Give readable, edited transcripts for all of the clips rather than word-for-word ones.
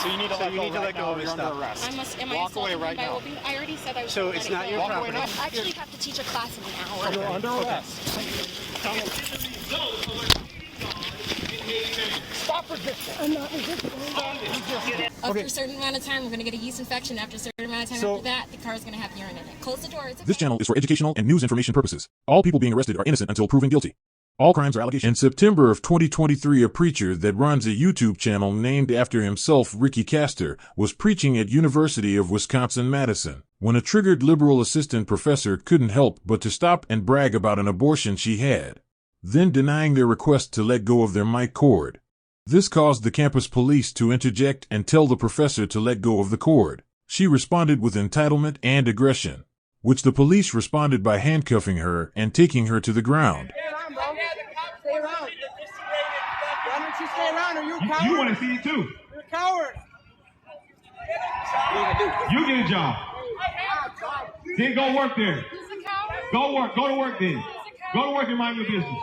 So you need to let go of his stuff. Walk away right now. I already said I was. So it's not your property. I actually have to teach a class in an hour. You're under arrest. Stop resisting. I'm not resisting. After a certain amount of time, we're going to get a yeast infection. After a certain amount of time after that, the car is going to have urine in it. Close the door. It's okay. This channel is for educational and news information purposes. All people being arrested are innocent until proven guilty. All crimes are allegations. In September of 2023, a preacher that runs a YouTube channel named after himself, Rickey Caster, was preaching at University of Wisconsin Madison when a triggered liberal assistant professor couldn't help but to stop and brag about an abortion she had, then denying their request to let go of their mic cord. This caused the campus police to interject and tell the professor to let go of the cord. She responded with entitlement and aggression, which the police responded by handcuffing her and taking her to the ground. Stay around. Why don't you stay around? Are you a coward? You want to see it too. You're a coward. You get a job. Then go work there. Go work. Go to work then. Go to work and mind your business.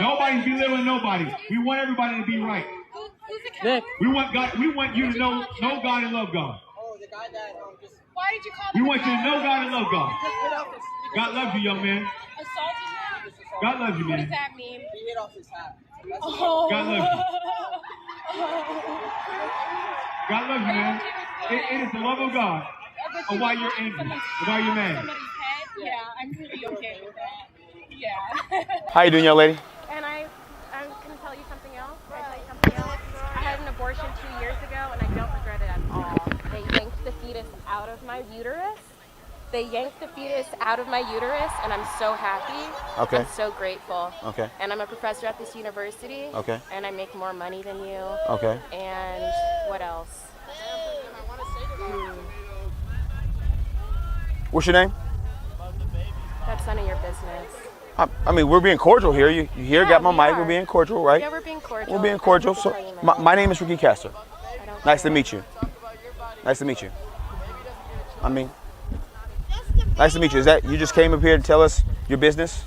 Nobody's belittling nobody. We want everybody to be right. Nick. We want God. We want you to know God and love God. Oh, the guy that just... Why did you call We want you to know God and love God. God loves you, young man. assaulted him? God loves you, What does man. that mean? He hit off his hat. Oh. God loves you. God loves you, man. It is the love of God. Or why you're angry. Or why you're mad. Somebody's head? Yeah, I'm pretty okay with that. Yeah. How you doing, young lady? And I can tell you something else. Can I tell you something else? I had an abortion 2 years ago, and I don't regret it at all. They yanked the fetus out of my uterus. And I'm so happy. Okay. I'm so grateful. Okay. And I'm a professor at this university. Okay. And I make more money than you. Okay. And what else? What's your name? That's none of your business. I mean, we're being cordial here. You here? Yeah, Got my we mic. are. We're being cordial, right? Yeah, we're being cordial. We're being cordial. So, my name is Rickey Caster. I don't Nice to care. meet you. Nice to meet you. I mean, nice to meet you. Is that you just came up here to tell us your business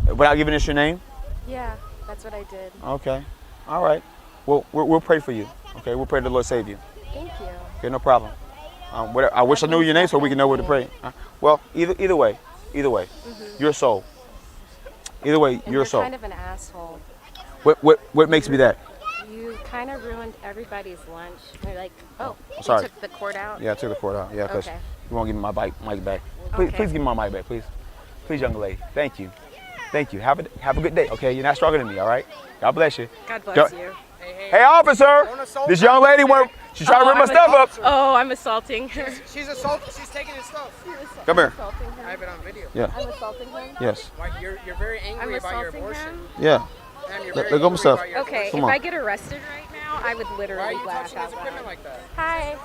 without giving us your name? Yeah, that's what I did. Okay. All right. Well, we'll pray for you. Okay. We'll pray the Lord save you. Thank you. Okay. No problem. I wish I knew your name so we can know where to pray. Well, either way, you're a soul. Either way, And you're a soul. kind of an asshole. What makes me that? You kind of ruined everybody's lunch. You're like, oh, sorry. you took the cord out? Yeah, I took the cord out. Yeah, because Okay. you won't give me my mic back. Please, Okay. please give me my mic back, please. Please, young lady. Thank you. Thank you. Have a good day. Okay, you're not stronger than me. All right. God bless you. God bless you. Hey, officer! This young lady she's trying to rip my stuff up. Oh, I'm assaulting her. She's assaulting. She's taking his stuff. Come here. Assaulting him. I have it on video. Yeah. I'm assaulting him. Yes. Why, you're very I'm angry about your assaulting abortion. him. Yeah. Ma'am, you're Let very go of my angry stuff. about your Okay, Come if on. I get arrested right now, I would Why are literally you laugh touching out his equipment loud. like that? Hi.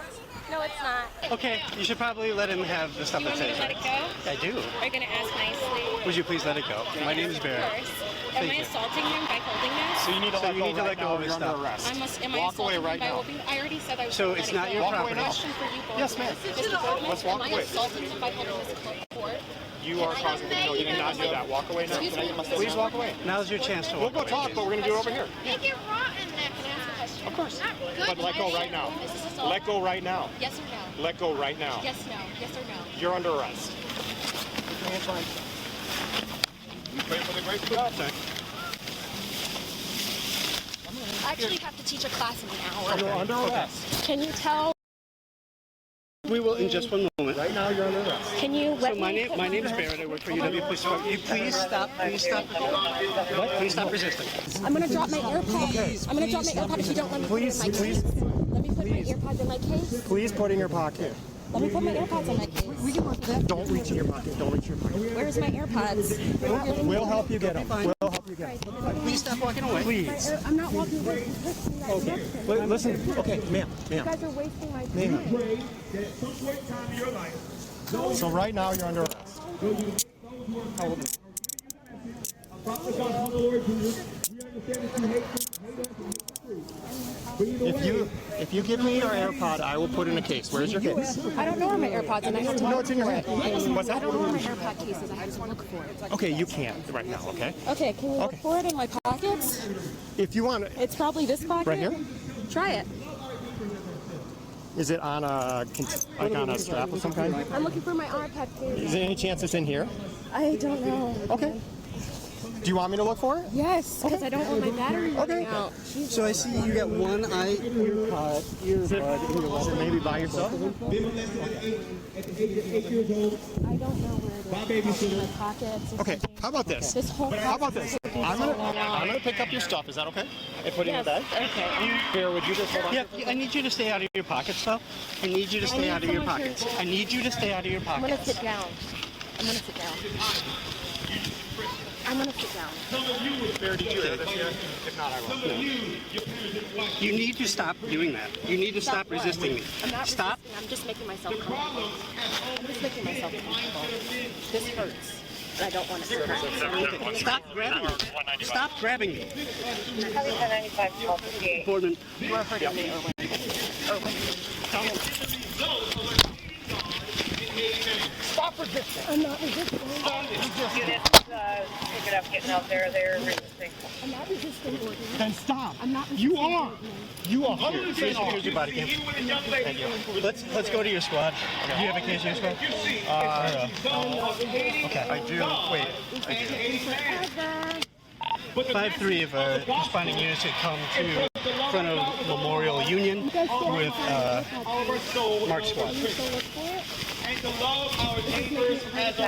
No, it's not. Okay, you should probably let him have the stuff You that want me says to let it go? I do. Are you going to ask nicely? Would you please let it go? My name is Barrett. Of course. Am I assaulting him by holding this? So you need to let go of his stuff. Am I assaulting him by holding? I already said I was So gonna it's let not it your go. property. Question for you both. Yes, ma'am. Mr. Goldman, Let's walk am I away. assaulting him by holding this cord? You are causing the no, you did not do that. Walk away now. Excuse me? Please walk away. Now's your chance to We'll walk go away. talk, but we're going to do it over here. Make it rotten there. Can I ask a question? Of course. Not good. But let go right now. Is this assault? Let go right now. Yes or no? Let go right now. Yes, no. Yes or no? You're under arrest. You pray for the grace of God, thank I actually have to teach a class in an hour. You're under arrest. Can you tell? We will in just one moment. Right now, you're under arrest. Can you let So me? my name is Barrett. I work for UW Police Department. You please stop. Please stop. Please stop resisting. I'm gonna drop my AirPod. I'm gonna drop my AirPod if you don't let me put it in my case. Let me put my AirPods in my case. Please put it in your pocket. Let me put my AirPods in my case. Don't reach in your pocket. Don't reach in your pocket. Where's my AirPods? We'll help you get them. We'll help you get them. Please stop walking away. Please. I'm not walking away. Okay. Listen. Okay, ma'am. You guys are wasting my time. Ma'am. So right now you're under arrest. How old are you? If you give me your AirPod, I will put in a case. Where's your case? I don't know where my AirPods are. And I have to No, it's in your head. What's I that? don't know where my AirPod case is. I have to look for it. Okay, you can't right now, okay? Okay, can you look for it in my pockets? If you want it. It's probably this pocket. Right here? Try it. Is it on a strap of some kind? I'm looking for my iPad, please. Is there any chance it's in here? I don't know. Okay. Do you want me to look for it? Yes, because I don't want my battery running out. So I see you got one earbud in your wallet. Maybe by yourself? I don't know where it is. In my pockets. Okay, how about this? How about this? I'm gonna pick up your stuff. Is that okay? And put it in your bag? Okay. Here, would you just hold on? Yeah, I need you to stay out of your pockets, though. I need you to stay out of your pockets. I need you to stay out of your I'm gonna pockets. sit down. I'm gonna sit down. I'm gonna sit down. Here, did you hear this yet? If not, I will. You need to stop doing that. You need to stop resisting me. I'm not Stop. resisting. I'm just making myself comfortable. I'm just making myself comfortable. This hurts. And I don't want it to hurt. Stop grabbing me. Stop grabbing me. Boardman. You are hurting me, Irwin. Stop resisting. I'm not resisting. Units, pick it up, getting out there, they're resisting. I'm not resisting, Irwin. Then stop. I'm not resisting. You are. You are 100% Here's your body cam. Thank you. Let's go to your squad. Do you have a case in your squad? Okay. I do. Wait. 5-3 of responding units had come to front of Memorial Union with Mark Squad. And to love our neighbors as a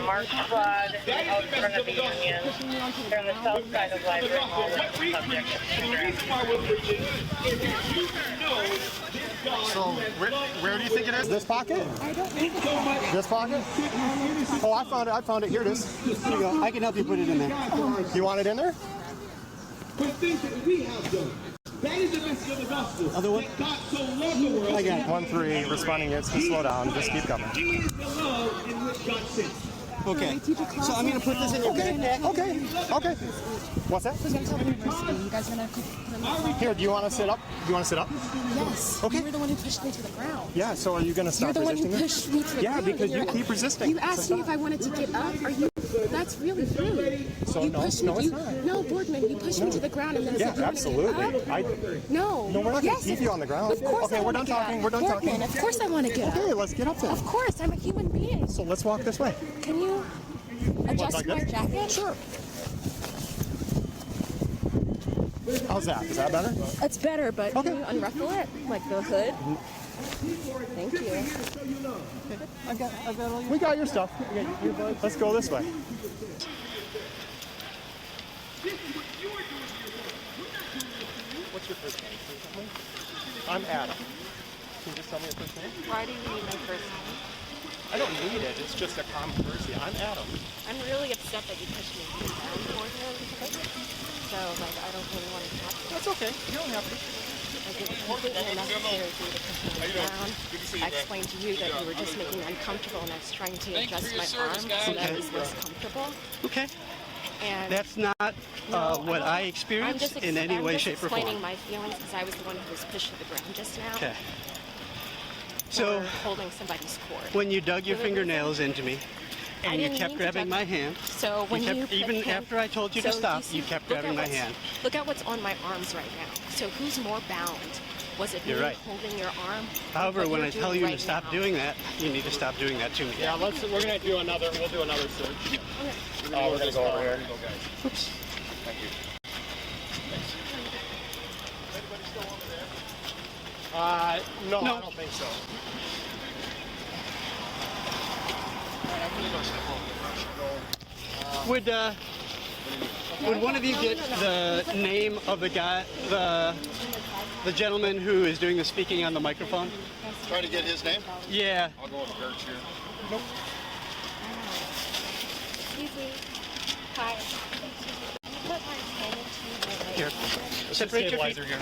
Mark Squad out in front of the Union. They're on the south side of Library Hall. That's the subject of the program. So, where do you think it is? This pocket? I don't need it. This pocket? Oh, I found it. I found it. Here it is. Here you go. I can help you put it in there. You want it in there? Other one? I got it. 1-3, responding units. Just slow down. Just keep coming. Okay. So I'm going to put this in your backpack. Okay. What's that? Who's gonna tell the university? You guys gonna put them up? Here, do you want to sit up? Do you want to sit up? Yes. Okay. You were the one who pushed me to the ground. Yeah, so are you going to stop You're the one resisting who it? pushed me to the Yeah, ground. because you You're- keep resisting. You asked me if I wanted to get up. Are you? That's really rude. So You no, pushed no, me. it's not. No, Boardman, you pushed me to the ground and then Yeah, said you wanted to get absolutely. up. No. No, we're not going to keep you on the ground. Of course Okay, I we're wanna done get talking. up. We're done Boardman, talking. of course I want to get Okay, up. let's get up there. Of course, I'm a human being. So let's walk this way. Can you adjust like my this? jacket? Sure. How's that? Is that better? It's better, but Okay. can you unruffle it? Like the hood? Thank you. We got your stuff. Let's go this way. What's your first name? I'm Adam. Can you just tell me your first name? Why do you need my first name? I don't need it. It's just a common courtesy. I'm Adam. I'm really upset that you pushed me down for him. So, like, I don't really want to talk to you. That's okay. You don't have to. I did completely unnecessary for you to push me down. I explained to you that you were just making me uncomfortable and I was trying to adjust my arm so that it was less comfortable. Okay. And That's not what I experienced in any way, shape, or form. I'm just explaining my feelings because I was the one who was pushed to the ground just now. Okay. For So holding somebody's cord. when you dug your fingernails into me I and you didn't kept mean to grabbing touch- my hand, So when you put even him- after I told you to So stop, see- you kept look at grabbing my what's- hand. Look at what's on my arms right now. So who's more bound? Was it You're me right. holding your arm? or However, what when you're I tell doing you right to stop now? doing that, you need to stop doing that to me. Yeah, we'll do another search. We're gonna go over here. Oops. No, No. I don't think so. Would one of you get the name of the guy, the gentleman who is doing the speaking on the microphone? Try to get his name. Yeah. I'll go with Gertz here. Excuse me. Hi. Put my hand into my leg. Here. Separate your feet. Stabilizer here.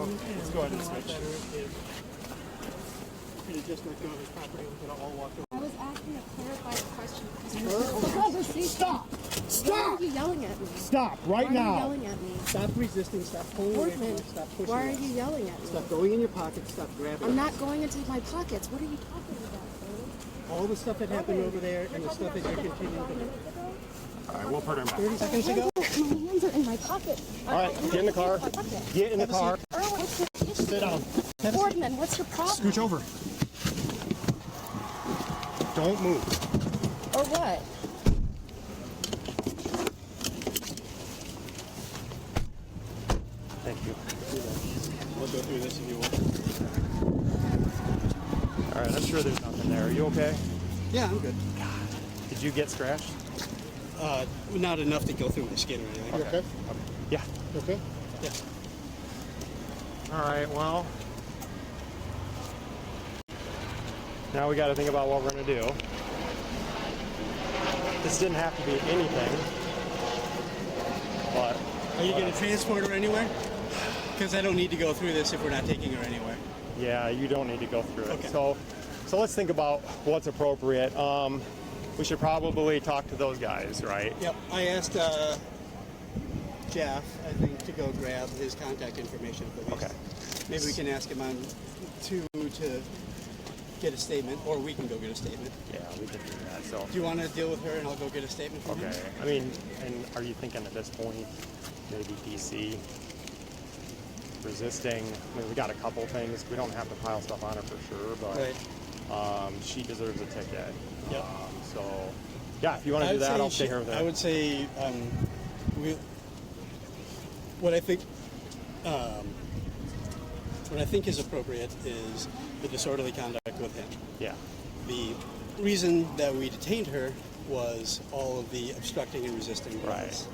Let's go ahead and switch. Could have just let go of his property, we could have all walked over. I was asking a clarifying question. Stop! Stop! Why are you yelling at me? Stop right Why now. are you yelling at me? Stop resisting, stop pulling away from us, stop pushing Why are us. you yelling at me? Stop going in your pocket, stop grabbing I'm us. not going into my pockets. What are you talking about, Brody? All the stuff that happened over there and the stuff that you're continuing to do. All right, we'll put him back. 30 seconds ago? My hands are in my pocket. All right, get in the car. Get in the car. What's your issue? Sit down. Boardman, what's your problem? Scooch over. Don't move. Or what? Thank you. We'll go through this if you want. All right, I'm sure there's nothing there. Are you okay? Yeah, I'm good. Did you get scratched? Not enough to go through my skin or anything. Okay. Yeah. Okay? Yeah. All right, well, now we got to think about what we're going to do. This didn't have to be anything, but... Are you going to transport her anywhere? Because I don't need to go through this if we're not taking her anywhere. Yeah, you don't need to go through it. Okay. So let's think about what's appropriate. We should probably talk to those guys, right? Yep. I asked Jeff, I think, to go grab his contact information at the least. Okay. Maybe we can ask him on to get a statement, or we can go get a statement. Yeah, we can do that. So. Do you want to deal with her and I'll go get a statement from him? Okay. I mean, and are you thinking at this point, maybe DC resisting? I mean, we got a couple things. We don't have to pile stuff on her for sure, but Right. she deserves a ticket. Yep. So, yeah, if you want to do that, I'll stay here with her. I would say what I think is appropriate is the disorderly conduct with him. Yeah. The reason that we detained her was all of the obstructing and resisting. Right.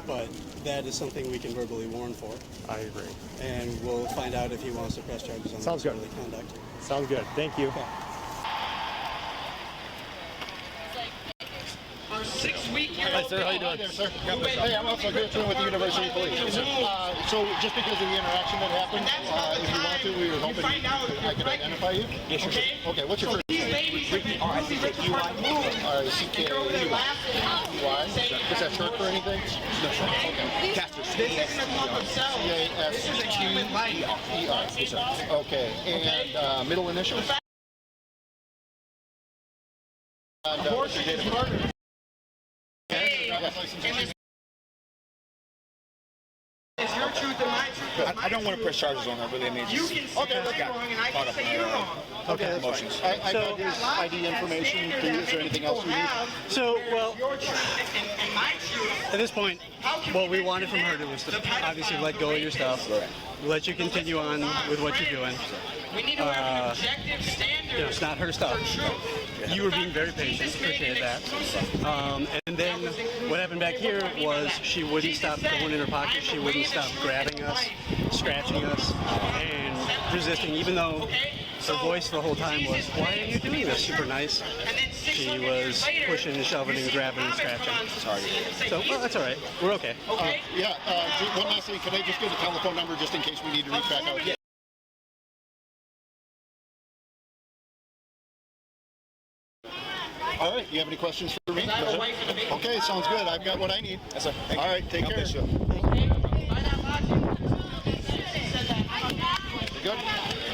But that is something we can verbally warn for. I agree. And we'll find out if he wants to press charges on Sounds good. disorderly conduct. Sounds good. Thank you. Okay. Hi, sir. How you doing? Hi there, sir. Hey, I'm also here with the University of Police. So just because of the interaction that happened, if you want to, we were hoping I could identify you. Yes, sure. Okay, what's your first name? Rickey. R-I-C-K-E-Y. R-I-C-K-E-Y. Is that short for anything? No, sir. Okay. Caster. C-A-S-T-E-R. Yes, sir. Okay. And middle initial? And what's your date of birth? Is your truth and my truth? I don't want to press charges on her, really. I mean, You can say that's wrong, and I can say you're wrong. Okay, that's fine. I got his ID information. Is there anything else you need? So, well, Your truth and my truth. at this point, what we wanted from her was to obviously let go of your stuff, let you continue on with what you're doing. We need to have an objective standard. It's not her stuff. You were being very patient, appreciate that. And then what happened back here was she wouldn't stop going in her pocket, she wouldn't stop grabbing us, scratching us, and resisting, even though her voice the whole time was, "Why are you doing this?" Super nice. She was pushing and shoving and grabbing and scratching. Sorry. So, well, that's all right. We're okay. Yeah, one last thing. Can I just get a telephone number just in case we need to reach back out? All right, you have any questions for me? Okay, sounds good. I've got what I need. Yes, sir. All right, take care. You good?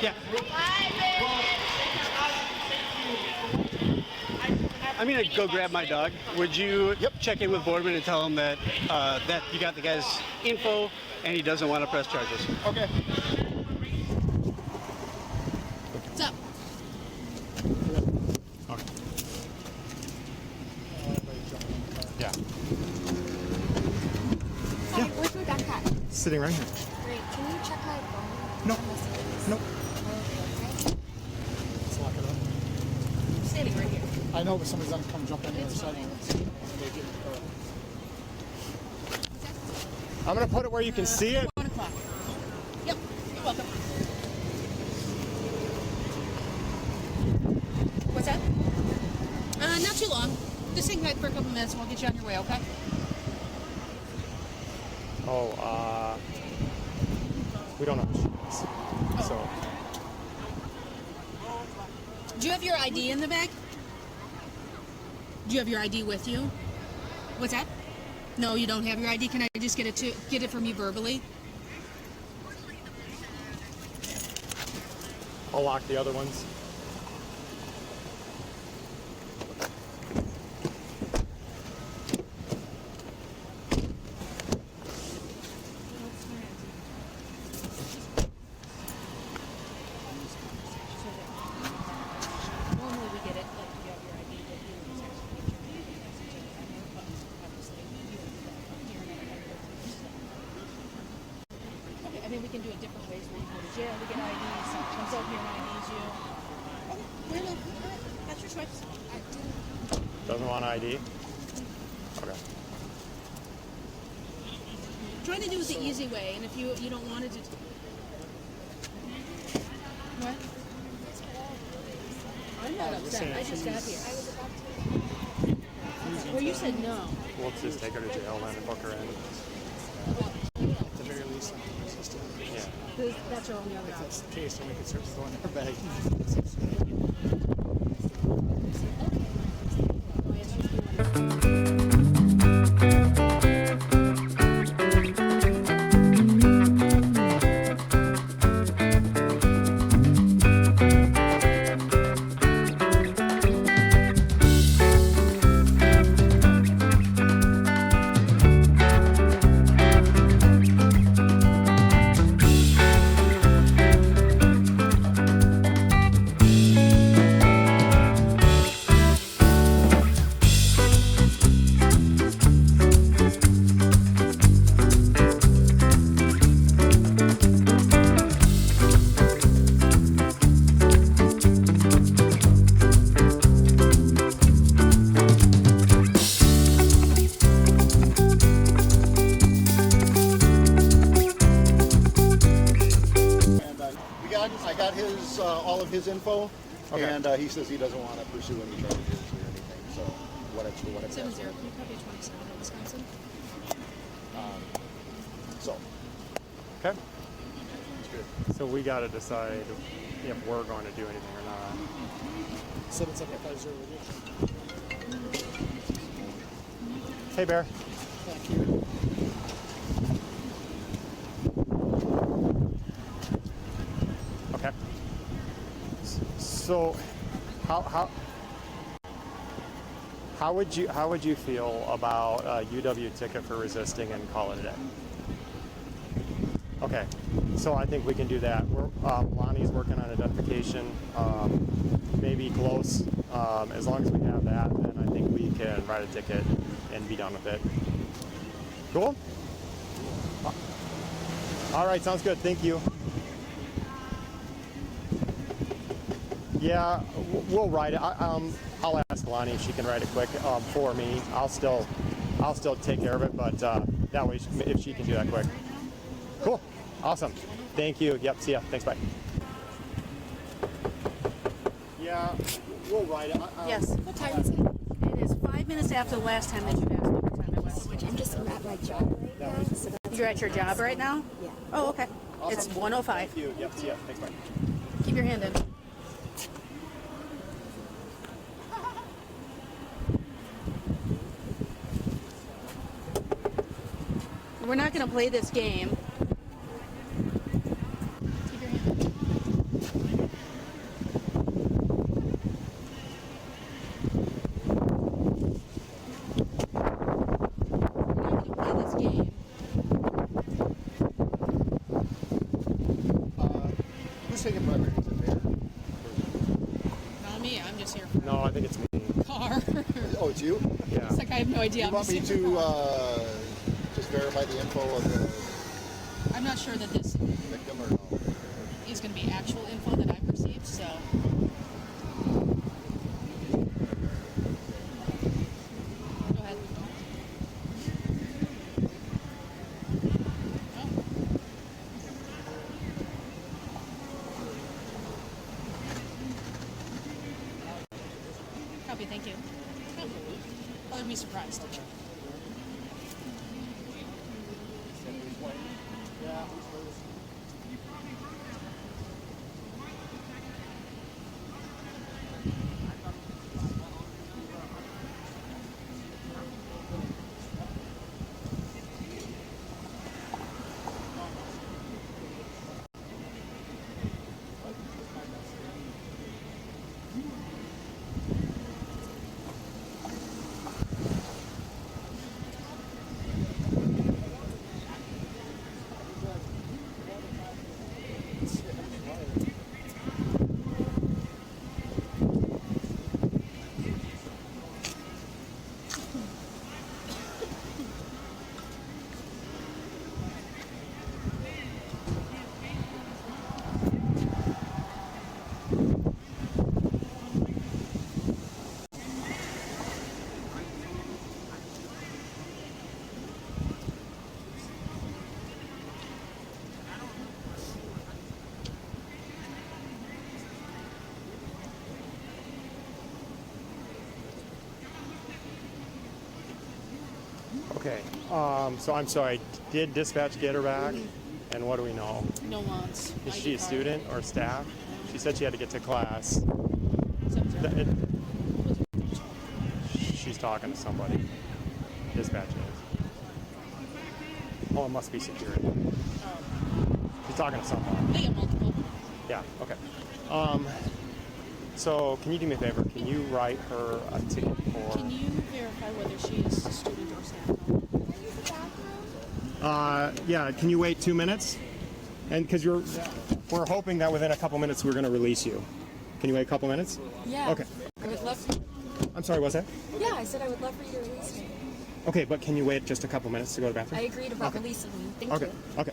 Yeah. I'm gonna go grab my dog. Would you check in with Boardman and tell him that that you got the guy's info and he doesn't want to press charges? Okay. What's up? Yeah. Hey, where's my backpack? Sitting right here. Great. Can you check my phone? No. Nope. Let's lock it up. I'm standing right here. I know, but somebody's gonna come jump on the other side. I'm going to put it where you can see it. 1 o'clock. Yep. You're welcome. What's that? Not too long. Just hang tight for a couple minutes and we'll get you on your way, okay? Oh, We don't know who she is. So. Do you have your ID in the bag? Do you have your ID with you? What's that? No, you don't have your ID. Can I just get it from you verbally? I'll lock the other ones. Normally we get it like you have your ID, but you okay, I mean we can do it different ways. When you go to jail, we get IDs. Someone comes over here and IDs you. Okay, no, that's your choice. Doesn't want ID? Okay. Trying to do it the easy way, and if you don't want to do. What? I'm not upset. I just got here. I was about to. Well, you said no. We'll just take her to jail then and book her in. At the very least, I'm resistant. Yeah. That's our only other If option. that's the case, then we could start throwing her bag. I got his all of his info, Okay. and he says he doesn't want to pursue any charges or anything. So whatever. 7-0. Can you copy 27 in Wisconsin? So Okay. So we got to decide if we're going to do anything or not. 7750 with you. Hey, Bear. Thank you. Okay. So, how would you feel about a UW ticket for resisting and call it a day? Okay. So I think we can do that. Lonnie's working on identification, maybe close. As long as we have that, then I think we can write a ticket and be done with it. Cool? All right, sounds good. Thank you. Yeah, we'll write it. I'll ask Lonnie if she can write it quick for me. I'll still take care of it, but that way, if she can do that quick. Cool. Awesome. Thank you. Yep. See ya. Thanks. Bye. Yeah, we'll write it. Yes. What time is it? It is 5 minutes after the last time that you asked me what time it was. I'm just at my job right now. So You're at your job right now? Yeah. Oh, okay. Awesome. It's 1:05. Thank you. Yep. See ya. Thanks. Bye. Keep your hand in. We're not going to play this game. Keep your hand in. We're not going to play this game. who's taking primary? Is it Bear? Not me. I'm just here for No, I think it's me. car. Oh, it's you. Yeah. It's like I have no idea. You I'm want just me here for to car. just verify the info of the I'm not sure that this victim or no? is going to be actual info that I've received, so. Go ahead. Oh. Copy, thank you. Oh, I'd be surprised. Okay. So I'm sorry. Did dispatch get her back? And what do we know? No wants. Is she a student or staff? She said she had to get to class. She's talking to somebody. Dispatch is. Oh, it must be security. She's talking to someone. They have multiple. Yeah, okay. So can you do me a favor? Can you write her a ticket for... Can you verify whether she is a student or staff? Yeah, can you wait 2 minutes? And because we're hoping that within a couple minutes we're going to release you. Can you wait a couple minutes? Yeah. Okay. I would love to. I'm sorry, what's that? Yeah, I said I would love for you to release me. Okay, but can you wait just a couple minutes to go to the bathroom? I agreed about releasing me. Thank Okay, you. okay.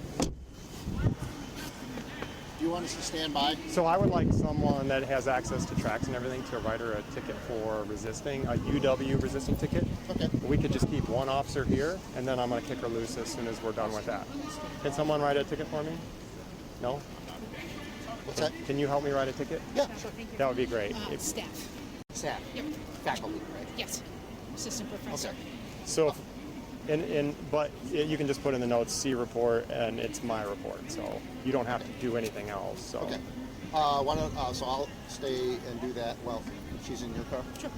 Do you want us to stand by? So I would like someone that has access to tracks and everything to write her a ticket for resisting, a UW resisting ticket. Okay. We could just keep one officer here, and then I'm going to kick her loose as soon as we're done with that. Can someone write a ticket for me? No? What's that? Can you help me write a ticket? Yeah, sure. That would be great. Staff. Staff. Yep. Faculty, right? Yes. Assistant professor. Okay. So, but you can just put in the notes C report, and it's my report, so you don't have to do anything else. So. Okay. So I'll stay and do that while she's in your car. Sure.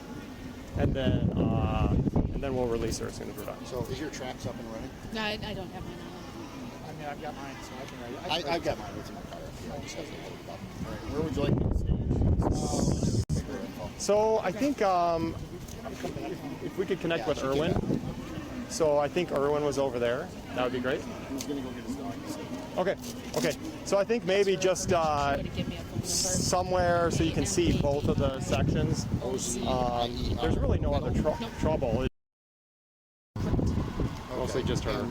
And then we'll release her as soon as we're done. So is your tracks up and running? No, I don't have mine on. I mean, I've got mine, so I can write it. I've got mine. It's in my car. I just have to load it up. All right. Where would you like me to stay? So I think if we could connect with Irwin. So I think Irwin was over there. That would be great. He's going to go get his dog. Okay. So I think maybe just somewhere so you can see both of the sections. There's really no other trouble. Mostly just her.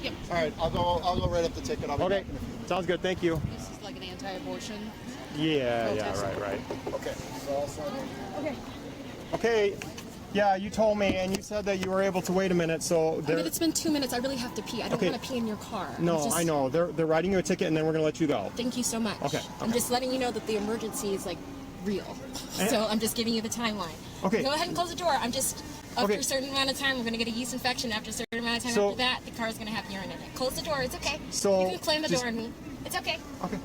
Yep. All right. I'll go right up the ticket. I'll be Okay. back in a few. Sounds good. Thank you. This is like an anti-abortion. Yeah. Right. Okay. So I'll sign in. Okay. Yeah, you told me, and you said that you were able to wait a minute. So I mean, it's been 2 minutes. I really have to pee. I don't want to pee in your car. No, I know. They're writing you a ticket, and then we're gonna let you go. Thank you so much. Okay. I'm just letting you know that the emergency is like real. So I'm just giving you the timeline. Okay. Go ahead and close the door. I'm just after a certain amount of time, we're gonna get a yeast infection. After a certain amount of time after that, the car's gonna have urine in it. Close the door. It's okay. So you can slam the door on me. It's okay. Okay.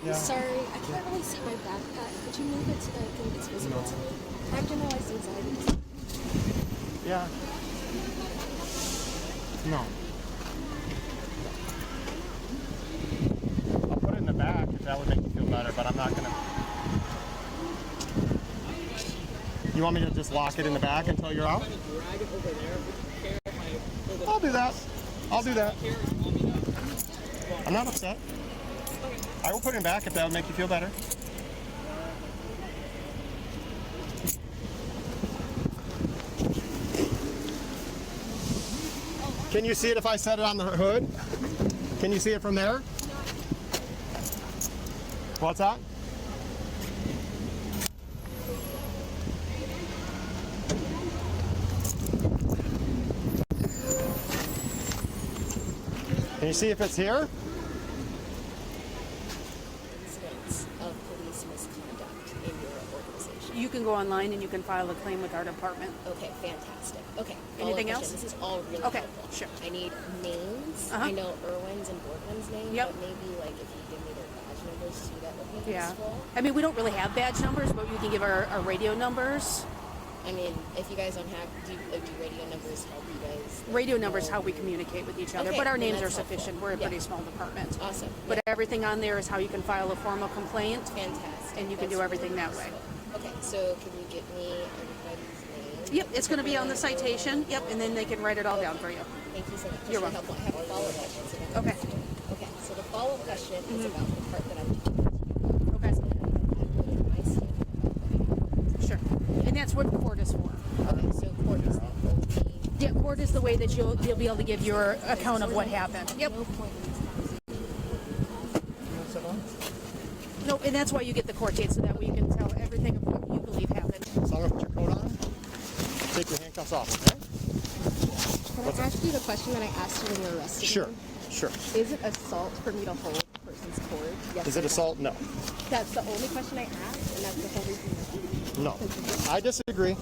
Yeah. Sorry, I can't really see my backpack. Could you move it so that I can it's visible to me? I have generalized anxiety. Yeah. No. I'll put it in the back if that would make you feel better, but I'm not gonna. You want me to just lock it in the back until you're out? I'll do that. I'm not upset. I will put it back if that would make you feel better. Can you see it if I set it on the hood? Can you see it from there? What's that? Can you see if it's here? Of police misconduct in your organization. You can go online and you can file a claim with our department. Okay, fantastic. Okay. Anything else? This is all really okay, helpful. Sure. I need names. Uh-huh. I know Irwin's and Boardman's names, Yep. but maybe like if you give me their badge numbers too, that would be Yeah. useful. I mean, we don't really have badge numbers, but we can give our radio numbers. I mean, if you guys don't have, do radio numbers help you guys? Radio numbers how we communicate with each other, Okay, but our then names are that's helpful. sufficient. We're a pretty small department. Awesome. But everything on there is how you can file a formal complaint. Fantastic. And you can That's do everything really that way. useful. Okay, so can you give me everybody's name? Yep, it's going to be on the citation. Yep, and then they can write it all down for you. Thank you so much. You're That's welcome. really helpful. I have a follow-up question. Okay. Okay, so the follow-up question is Mhm. about the part that I'm teaching. Okay. My student. Sure. And that's what court is for. Okay, so court is the only. Yeah, court is the way that you'll be able to give your account of what happened. Yep. No point in this conversation. No, and that's why you get the court date, so that way you can tell everything of what you believe happened. So I'm gonna put your coat on. Take your handcuffs off, okay? Can I ask you the question that I asked you when you were arrested? Sure. Is it assault for me to hold a person's cord? Yes Is or it no? assault? No. That's the only question I asked, and that's the whole reason. No, I disagree.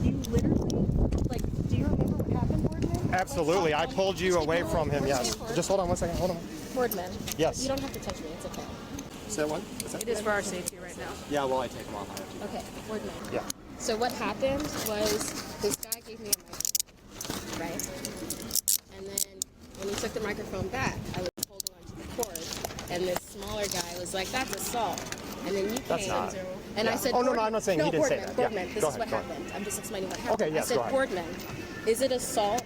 You literally, like, do you remember what happened, Boardman? Absolutely, I pulled you away from him, yes. Just hold on one second, hold on. Boardman. Yes. You don't have to touch me, it's okay. Say what? It is for our safety right now. Yeah, well, I take them off. I have to. Okay, Boardman. Yeah. So what happened was this guy gave me a microphone, right? And then when he took the microphone back, I was holding onto the cord, and this smaller guy was like, "That's assault." And then you That's came, not. and I said, Oh, no, I'm not saying he didn't say that. Boardman, Yeah. this Go is ahead, what go ahead. happened. I'm just explaining what happened. Okay, yes, I said, go ahead. Boardman, is it assault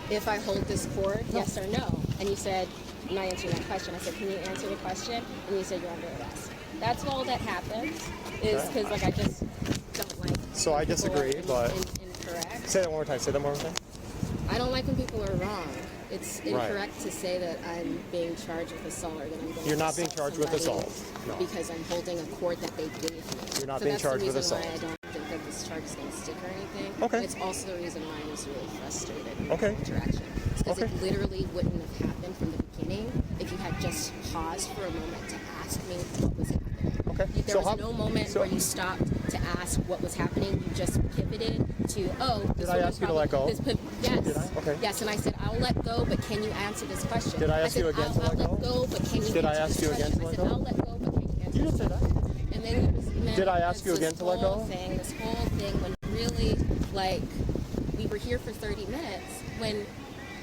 if I hold this cord, yes or no? And you said, I'm not answering that question. I said, can you answer the question? And you said, you're under arrest. That's all that happened, is because like I just don't like. So I disagree, but incorrect. say that one more time. Say that one more time. I don't like when people are wrong. It's incorrect to say that I'm being charged with assault or that I'm going You're to not being charged with somebody assault. No. because I'm holding a cord that they gave me. You're not So being that's charged the with reason assault. why I don't think that this charge is going to stick or anything. Okay. It's also the reason why I was really frustrated in Okay. the interaction. Because Okay. it literally wouldn't have happened from the beginning if you had just paused for a moment to ask me what was happening. Okay. There was no moment where you stopped to ask what was happening. You just pivoted to, this Did I ask you to let go? Yes. Did I? Okay. Yes, and I said, I'll let go, but can you answer this question? Did I ask you again to let I'll let go, but can you Did I answer ask this you again question? to let I said, go? I'll let go, but can you answer You didn't say that. And then Did I ask you again to let go? This whole thing, when really, like, we were here for 30 minutes, when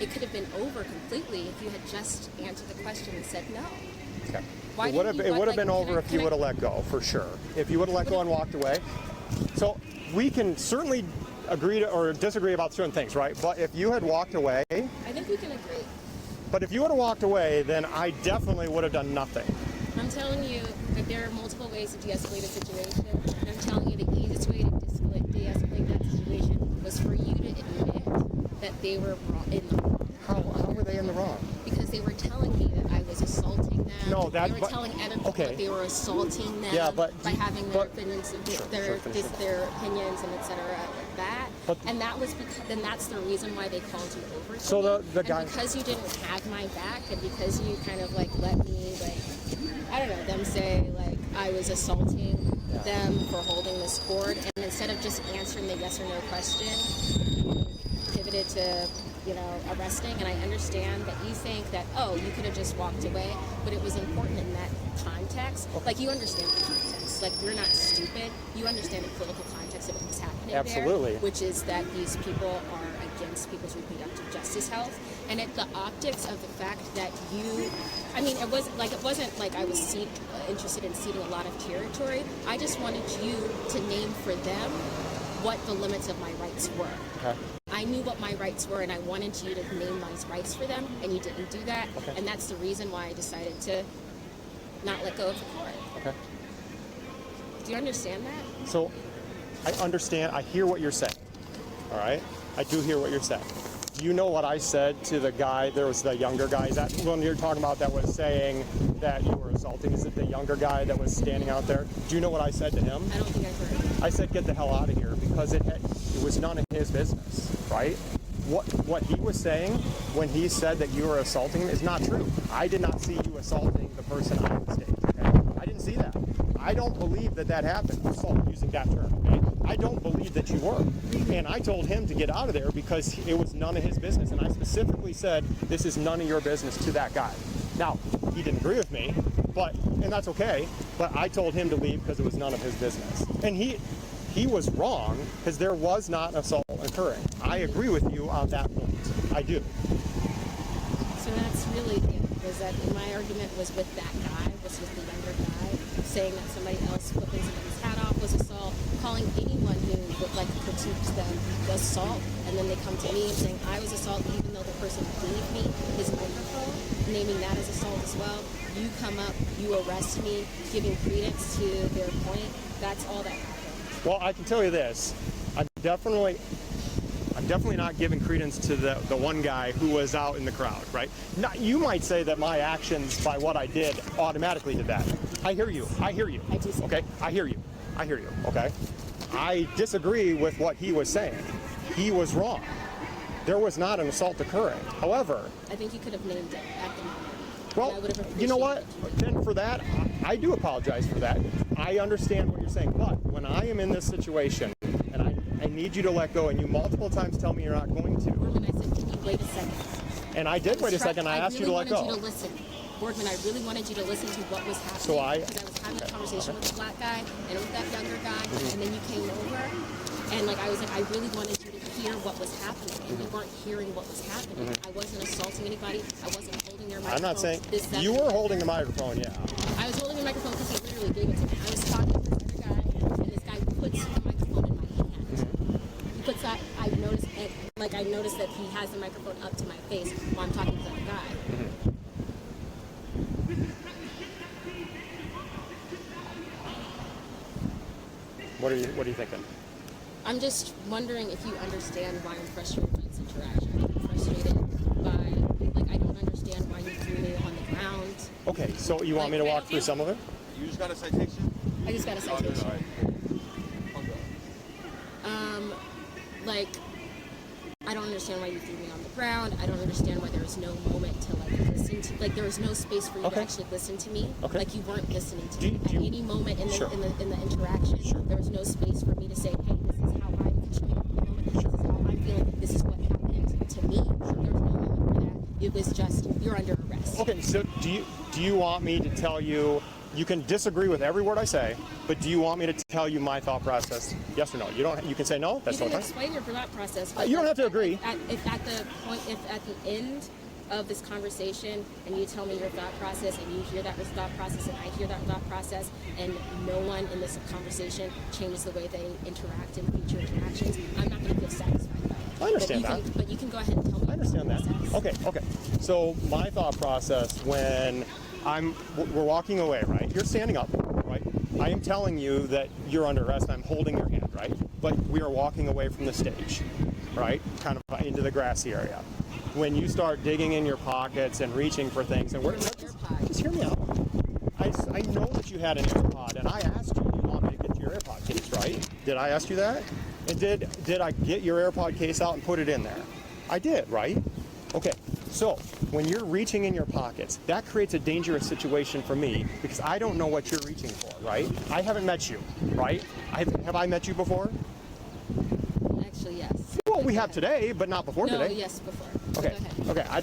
it could have been over completely if you had just answered the question and said no. Okay. Why It would didn't have, you, it would have like, been over if you can I- would have let go, for sure. If you would have let go and walked away. So we can certainly agree to, or disagree about certain things, right? But if you had walked away, I think we can agree. but if you would have walked away, then I definitely would have done nothing. I'm telling you that there are multiple ways to de-escalate a situation. And I'm telling you the easiest way to de-escalate that situation was for you to admit that they were in the wrong. How were they in the wrong? Because they were telling me that I was assaulting them. No, that- they were but- telling everyone okay. that they were assaulting them Yeah, but by having their opinions, finish their it. opinions and etc. Like that. And that was because, then that's the reason why they called you over. To So me. the And guy- because you didn't have my back, and because you kind of like let me like, I don't know, them say like I was assaulting them for holding this cord, and instead of just answering the yes or no question, pivoted to, arresting. And I understand that you think that, you could have just walked away, but it was important in that context. Like, you understand the context. Like, we're not stupid. You understand the political context of what was happening Absolutely. there, which is that these people are against people's reproductive justice health. And the optics of the fact that it wasn't like I was interested in ceding a lot of territory. I just wanted you to name for them what the limits of my rights were. Okay. I knew what my rights were, and I wanted you to name those rights for them, and you didn't do that. Okay. And that's the reason why I decided to not let go of the court. Okay. Do you understand that? So I understand. I hear what you're saying. All right. I do hear what you're saying. Do you know what I said to the guy? There was the younger guy. Is that one you're talking about that was saying that you were assaulting? Is it the younger guy that was standing out there? Do you know what I said to him? I don't think I heard. I said, get the hell out of here, because it was none of his business, right? What he was saying when he said that you were assaulting him is not true. I did not see you assaulting the person on the stage, okay? I didn't see that. I don't believe that happened, assault, using that term, okay? I don't believe that you were. And I told him to get out of there because it was none of his business. And I specifically said, this is none of your business, to that guy. Now, he didn't agree with me, and that's okay, but I told him to leave because it was none of his business. And he was wrong, because there was not assault occurring. I agree with you on that point. I do. So that's really it, was that my argument was with that guy, was with the younger guy, saying that somebody else flipping somebody's hat off was assault, calling anyone who would like critiques them the assault, and then they come to me and saying I was assault even though the person gave me his microphone, naming that as assault as well. You come up, you arrest me, giving credence to their point. That's all that happened. Well, I can tell you this. I'm definitely not giving credence to the one guy who was out in the crowd, right? Now, you might say that my actions by what I did automatically did that. I hear you. I do. Okay? I hear you. Okay? I disagree with what he was saying. He was wrong. There was not an assault occurring. However, I think you could have named it at the moment. well, you know what? Then for that, I do apologize for that. I understand what you're saying, but when I am in this situation and I need you to let go, and you multiple times tell me you're not going to. Boardman, I said, can you wait a second? And I did wait a second. I asked you to let go. I really wanted you to listen. Boardman, I really wanted you to listen to what was happening. So because I was having a conversation with the black guy and with that younger guy, and then you came over, and like I was like, I really wanted you to hear what was happening, and you weren't hearing what was happening. I wasn't assaulting anybody. I wasn't holding your microphone. I'm not saying you were holding the microphone. Yeah. I was holding the microphone because he literally gave it to me. I was talking to this other guy, and this guy puts the microphone in my hand. He puts that. I noticed that he has the microphone up to my face while I'm talking to that guy. What are you thinking? I'm just wondering if you understand why I'm frustrated by this interaction. I'm frustrated by, like, I don't understand why you threw me on the ground. Okay, so you want me to walk through some of it? You just got a citation? I just got a citation. Like, I don't understand why you threw me on the ground. I don't understand why there was no moment to, like, listen to, like, there was no space for you to actually listen to me. Like, you weren't listening to me. At any moment in the interaction, there was no space for me to say, hey, this is how I'm feeling at the moment. This is how I'm feeling. This is what happened to me. There was no moment for that. It was just, you're under arrest. Okay, so do you want me to tell you? You can disagree with every word I say, but do you want me to tell you my thought process? Yes or no? You don't. You can say no. That's you can okay. explain your thought process. But you don't have to agree. If at the end of this conversation, and you tell me your thought process, and you hear that thought process, and I hear that thought process, and no one in this conversation changes the way they interact in future interactions, I'm not going to feel satisfied by it. I understand But you can go ahead and tell me. I understand that. Okay. So my thought process when we're walking away, right? You're standing up, right? I am telling you that you're under arrest. I'm holding your hand, right? But we are walking away from the stage, right? Kind of into the grassy area. When you start digging in your pockets and reaching for things, and just hear me out. I know that you had an AirPod, and I asked you, do you want me to get your AirPod case, right? Did I ask you that? And did I get your AirPod case out and put it in there? I did, right? Okay, so when you're reaching in your pockets, that creates a dangerous situation for me because I don't know what you're reaching for, right? I haven't met you, right? Have I met you before? Actually, yes. Well, we have today, but not before today. No, yes, before. Okay. Okay. I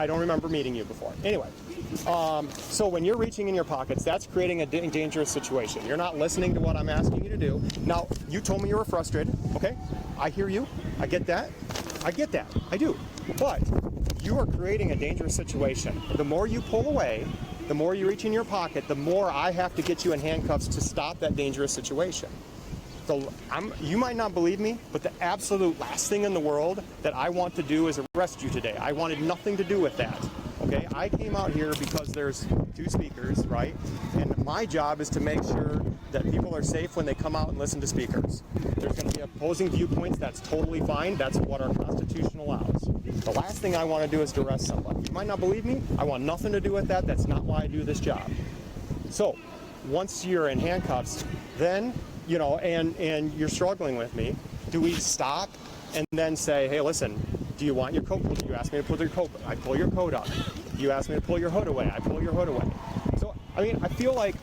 don't remember meeting you before. Anyway, so when you're reaching in your pockets, that's creating a dangerous situation. You're not listening to what I'm asking you to do. Now, you told me you were frustrated. Okay. I hear you. I get that. I do. But you are creating a dangerous situation. The more you pull away, the more you reach in your pocket, the more I have to get you in handcuffs to stop that dangerous situation. So you might not believe me, but the absolute last thing in the world that I want to do is arrest you today. I wanted nothing to do with that. Okay, I came out here because there's 2 speakers, right? And my job is to make sure that people are safe when they come out and listen to speakers. There's going to be opposing viewpoints. That's totally fine. That's what our Constitution allows. The last thing I want to do is to arrest somebody. You might not believe me. I want nothing to do with that. That's not why I do this job. So once you're in handcuffs, then, you know, and you're struggling with me, do we stop and then say, hey, listen, do you want your coat? Well, you ask me to pull your coat. I pull your coat up. You ask me to pull your hood away. I pull your hood away. So, I mean, I feel like,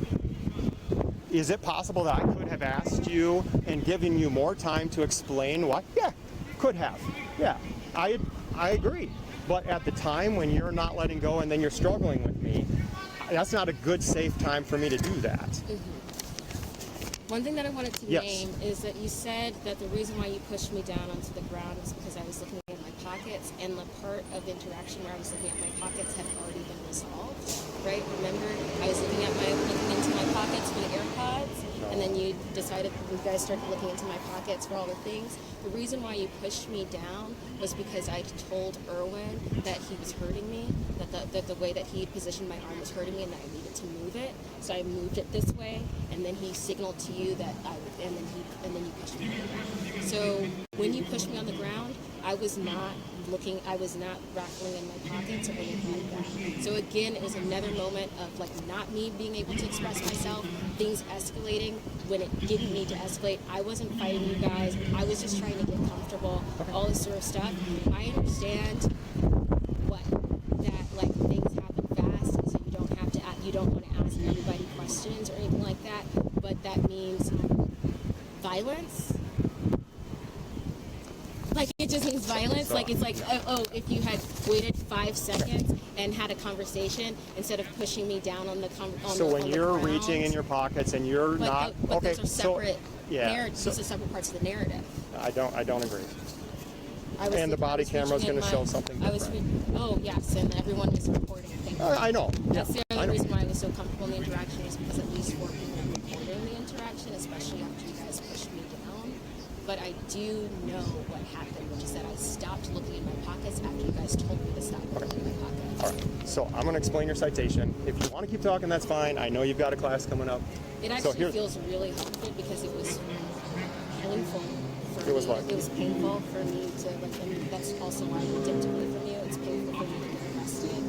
is it possible that I could have asked you and given you more time to explain why? Yeah, could have. Yeah, I agree. But at the time when you're not letting go and then you're struggling with me, that's not a good, safe time for me to do that. One thing that I wanted to name is that you said that the reason why you pushed me down onto the ground was because I was looking at my pockets, and the part of the interaction where I was looking at my pockets had already been resolved, right? Remember, I was looking into my pockets for the AirPods, and then you guys started looking into my pockets for all the things. The reason why you pushed me down was because I told Erwin that he was hurting me, that the way that he positioned my arm was hurting me, and that I needed to move it. So I moved it this way, and then he signaled to you that and then you pushed me on the ground. So when you pushed me on the ground, I was not rattling in my pockets or anything like that. So again, it was another moment of like not me being able to express myself, things escalating when it didn't need to escalate. I wasn't fighting you guys. I was just trying to get comfortable, all this sort of stuff. I understand that like things happen fast, so you don't want to ask everybody questions violence. Like, it just means violence. Like, it's like, if you had waited 5 seconds and had a conversation instead of pushing me down on the So when you're reaching in your pockets and you're not but those are separate. yeah. Those are separate parts of the narrative. I don't agree. And the body camera is going to show something different. Oh yes, and everyone is recording. I know. That's the only reason why I was so comfortable in the interaction is because at least 4 people were recording the interaction, especially after you guys pushed me down. But I do know what happened, which is that I stopped looking in my pockets after you guys told me to stop looking in my pockets. All right. So I'm going to explain your citation. If you want to keep talking, that's fine. I know you've got a class coming up. It actually feels really helpful because it was painful. It was what? It was painful for me to, like, and that's also why I dipped away from you. It's painful for me to get arrested.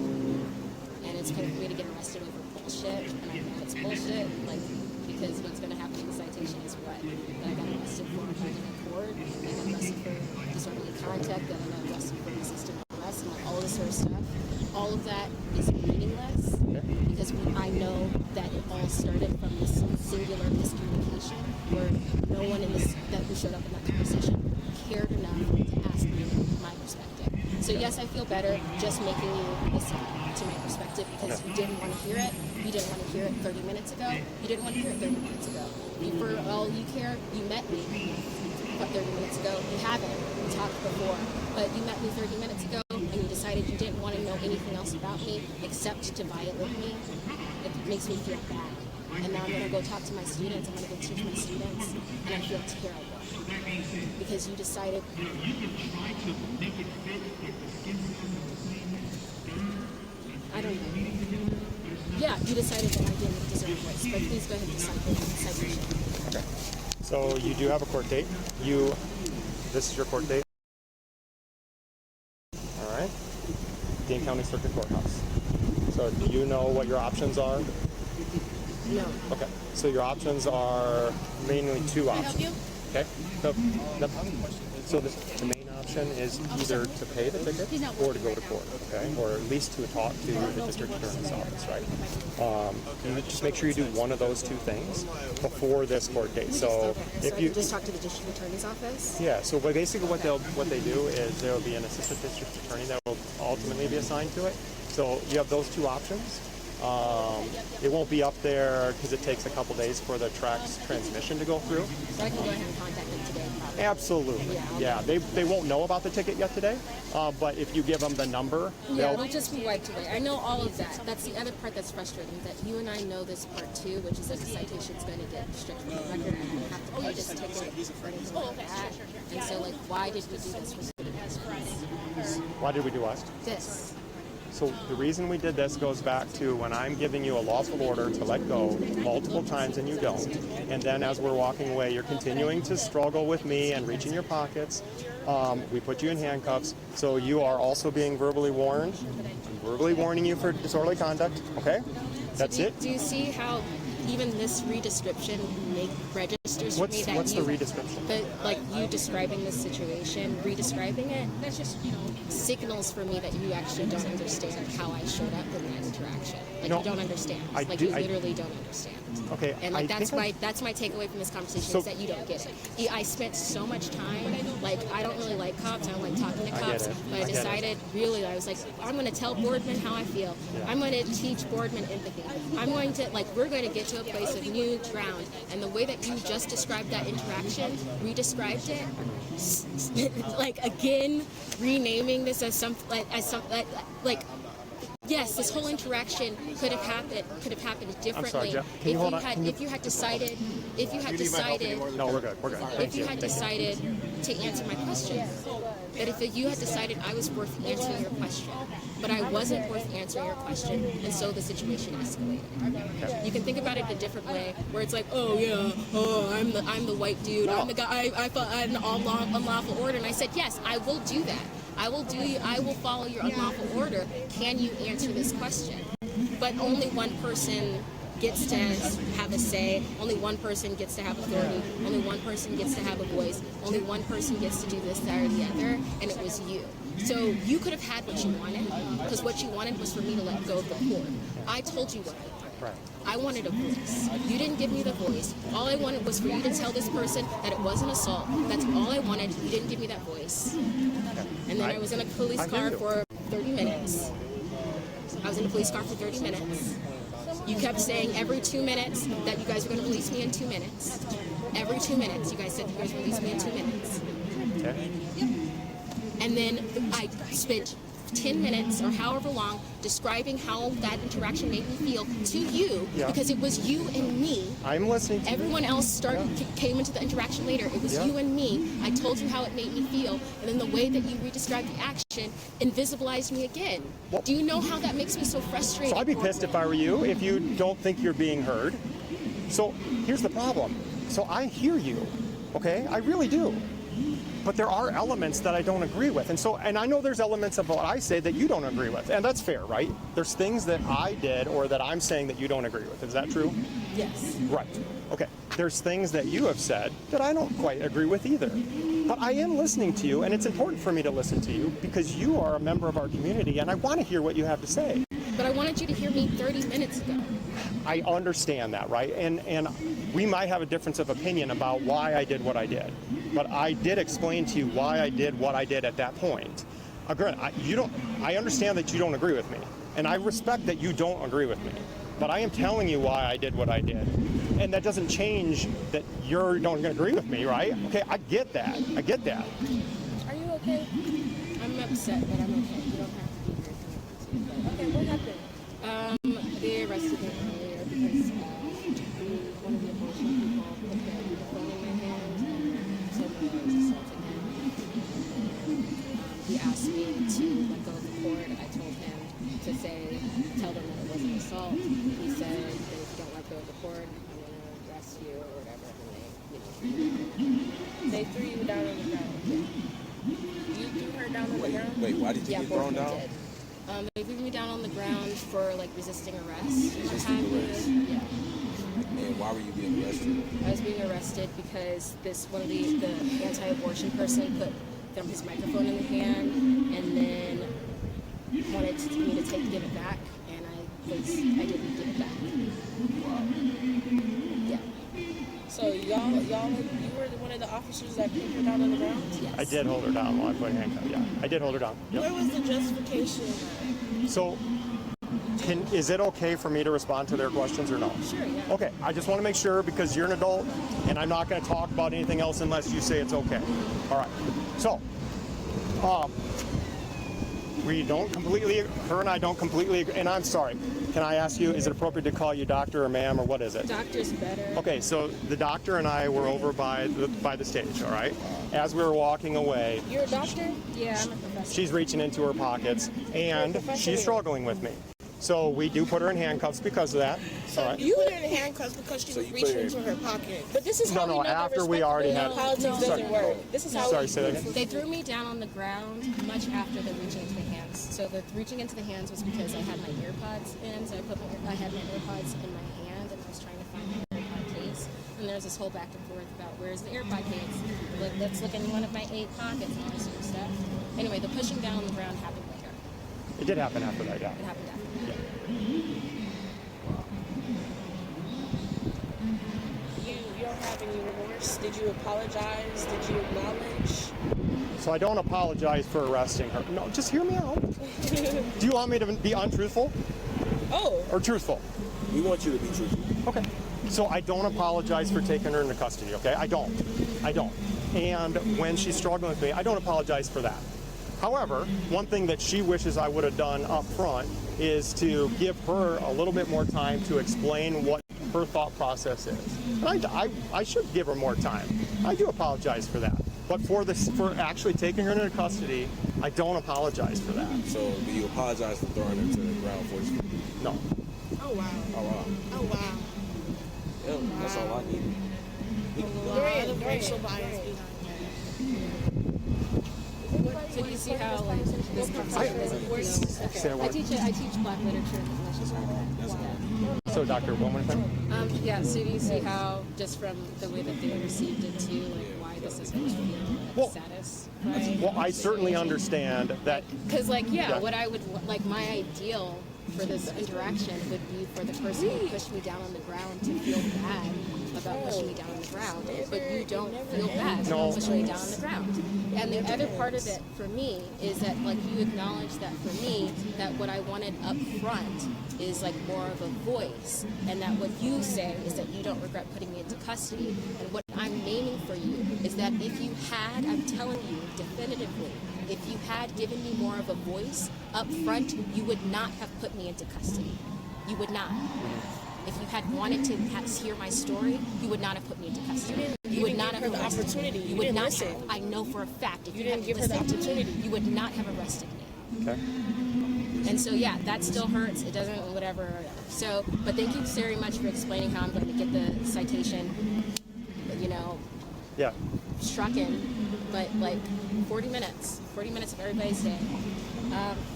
And it's painful for me to get arrested over bullshit. And I know it's bullshit, like, because what's going to happen in the citation is what? That I got arrested for fighting a court, I got arrested for disorderly conduct, that I got arrested for resisting arrest, and like, all this sort of stuff. All of that is meaningless because I know that it all started from this singular miscommunication where no one in this who showed up in that conversation cared enough to ask me my perspective. So yes, I feel better just making you listen to my perspective because you didn't want to hear it. You didn't want to hear it 30 minutes ago. You didn't want to hear it 30 minutes ago. For all you care, you met me 30 minutes ago. You haven't. We talked before. But you met me 30 minutes ago and you decided you didn't want to know anything else about me except to violate me. It makes me feel bad. And now I'm going to go talk to my students. I'm going to go teach my students. And I feel terrible. Because you decided... I don't know. Yeah, you decided that I didn't deserve this. But please go ahead and decide the citation. Okay. So you do have a court date. This is your court date. All right. Dean County Circuit Courthouse. So do you know what your options are? No. Okay. So your options are mainly 2 options. Can I help Okay. So the main option is either to pay the ticket or to go to court, okay? Or at least to talk to the district attorney's office, right? You just make sure you do one of those 2 things before this court date. So if you just talk to the district attorney's office. Yeah. So basically, what they do is there will be an assistant district attorney that will ultimately be assigned to it. So you have those 2 options. It won't be up there because it takes a couple days for the track's transmission to go through. So I can go ahead and contact them today, probably. Absolutely. Yeah, they won't know about the ticket yet today, but if you give them the number, it'll just be wiped away. I know all of that. That's the other part that's frustrating, that you and I know this part too, which is that the citation's going to get strict from the record. I don't have to pay this ticket or anything like that. And so, like, why did we do this for students? Why did we do what? This. So the reason we did this goes back to when I'm giving you a lawful order to let go multiple times and you don't. And then as we're walking away, you're continuing to struggle with me and reach in your pockets. We put you in handcuffs. So you are also being verbally warned. I'm verbally warning you for disorderly conduct. Okay? That's it. Do you see how even this redescription registers for me that what's the redescription? But like you describing this situation, redescribing it, that's just, signals for me that you actually don't understand how I showed up in that interaction. Like, you don't understand. You literally don't understand. Okay. And like that's my takeaway from this conversation is that you don't get it. I spent so much time, like, I don't really like cops, I don't like talking to cops, but I decided really, I was like, I'm going to tell Boardman how I feel. I'm going to teach Boardman empathy. I'm going to, like, we're going to get to a place of new ground. And the way that you just described that interaction, re-described it, like, again, renaming this as yes, this whole interaction could have happened differently. If you had decided No, we're good. If you had decided to answer my question, that if you had decided I was worth answering your question, but I wasn't worth answering your question, and so the situation escalated. You can think about it a different way, where it's like, I'm the white dude, I'm the guy, I thought I had an unlawful order, and I said, yes, I will do that. I will follow your unlawful order. Can you answer this question? But only one person gets to have a say. Only one person gets to have authority. Only one person gets to have a voice. Only one person gets to do this, that, or the other, and it was you. So you could have had what you wanted, because what you wanted was for me to let go of the court. I told you what I wanted. Right. I wanted a voice. You didn't give me the voice. All I wanted was for you to tell this person that it wasn't assault. That's all I wanted. You didn't give me that voice. And then I was in a police car for 30 minutes. I was in a police car for 30 minutes. You kept saying every 2 minutes that you guys were going to release me in 2 minutes. Every 2 minutes, you guys said you guys would release me in 2 minutes. Okay. And then I spent 10 minutes or however long describing how that interaction made me feel to you, because it was you and me. I'm listening to Everyone else came into the interaction later. It was you and me. I told you how it made me feel, and then the way that you re-described the action invisibilized me again. Well, do you know how that makes me so frustrated? So I'd be pissed if I were you, if you don't think you're being heard. So here's the problem. So I hear you, okay? I really do. But there are elements that I don't agree with. And I know there's elements of what I say that you don't agree with. And that's fair, right? There's things that I did or that I'm saying that you don't agree with. Is that true? Yes. Right. Okay. There's things that you have said that I don't quite agree with either. But I am listening to you, and it's important for me to listen to you because you are a member of our community, and I want to hear what you have to say. But I wanted you to hear me 30 minutes ago. I understand that, right? And we might have a difference of opinion about why I did what I did. But I did explain to you why I did what I did at that point. Again, I understand that you don't agree with me, and I respect that you don't agree with me. But I am telling you why I did what I did. And that doesn't change that you don't agree with me, right? Okay, I get that. I get that. Are you okay? I'm upset, but I'm okay. You don't have to be here. Okay, what happened? They arrested me earlier because one of the abortion people put the phone in my hand and told me I was assaulting him. He asked me to let go of the cord. I told him to tell them that it wasn't assault. He said that if you don't let go of the cord, I'm going to arrest you or whatever. And they threw you down on the ground. You threw her down on the ground? Wait, why did you get thrown down? They threw me down on the ground for like resisting arrest. Resisting arrest? Yeah. And why were you being arrested? I was being arrested because one of the anti-abortion person put his microphone in the hand and then wanted me to give it back, and I didn't give it back. Yeah. So you were one of the officers that put her down on the ground? Yes. I did hold her down while I put handcuffs. Yeah, I did hold her down. Yep. Where was the justification? So, is it okay for me to respond to their questions or no? Sure, yeah. Okay, I just want to make sure because you're an adult and I'm not going to talk about anything else unless you say it's okay. All right. So, her and I don't completely agree, and I'm sorry. Can I ask you, is it appropriate to call you doctor or ma'am or what is it? Doctor's better. Okay, so the doctor and I were over by the stage, all right? As we were walking away. You're a doctor? Yeah, I'm a professor. She's reaching into her pockets, and she's struggling with me. So we do put her in handcuffs because of that. So right. You put her in handcuffs because she was reaching into her pocket. But this is how no, after we already had. Politics doesn't work. This is how. Sorry, say that again. They threw me down on the ground much after the reaching into the hands. So the reaching into the hands was because I had my earpods in. So I had my earpods in my hand, and I was trying to find my earpod case. And there's this whole back and forth about where's the earpod case. Let's look in one of my 8 pockets and all this sort of stuff. Anyway, the pushing down on the ground happened later. It did happen after that, yeah. It happened after. Yeah. You don't have any remorse? Did you apologize? Did you acknowledge? So I don't apologize for arresting her. No, just hear me out. Do you want me to be untruthful? Oh. Or truthful? We want you to be truthful. Okay. So I don't apologize for taking her into custody, okay? I don't. And when she's struggling with me, I don't apologize for that. However, one thing that she wishes I would have done up front is to give her a little bit more time to explain what her thought process is. And I should give her more time. I do apologize for that. But for actually taking her into custody, I don't apologize for that. So do you apologize for throwing her to the ground forcefully? No. Oh, wow. Oh, wow. Oh, wow. Yeah, that's all I need. A lot of racial bias behind So do you see how like this conversation doesn't work? I teach Black literature and English. So, Dr. one more time? Yeah, so do you see how, just from the way that they received it too, like why this is going to feel like status? Right? Well, I certainly understand that. Because, like, what I would, like, my ideal for this interaction would be for the person who pushed me down on the ground to feel bad about pushing me down on the ground, but you don't feel bad about pushing me down on the ground. And the other part of it for me is that, like, you acknowledge that for me, that what I wanted up front is like more of a voice, and that what you say is that you don't regret putting me into custody. And what I'm naming for you is that if you had, I'm telling you definitively, if you had given me more of a voice up front, you would not have put me into custody. You would not. If you had wanted to hear my story, you would not have put me into custody. You would not have the opportunity. You would not have. I know for a fact. If You didn't give her the opportunity. you would not have arrested me. Okay. And so, yeah, that still hurts. It doesn't, whatever. So, but thank you very much for explaining how I'm going to get the citation, you know, Yeah. struck in. But, like, 40 minutes of everybody's day.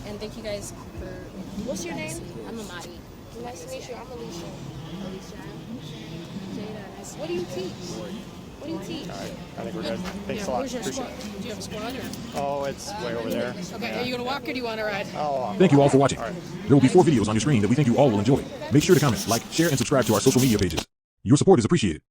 And thank you guys for... What's your name? I'm Amadi. Nice to meet you. I'm Alicia. Alicia. Jada, nice. What do you teach? What do you teach? All right. I think we're good. Thanks Yeah, a lot. where's your Appreciate squad? it. Do you have a squad or? Oh, it's way over there. Okay, are you gonna walk or do you want to ride? Oh, Thank you all for watching. There will be 4 videos on your screen that we think you all will enjoy. Make sure to comment, like, share, and subscribe to our social media pages. Your support is appreciated.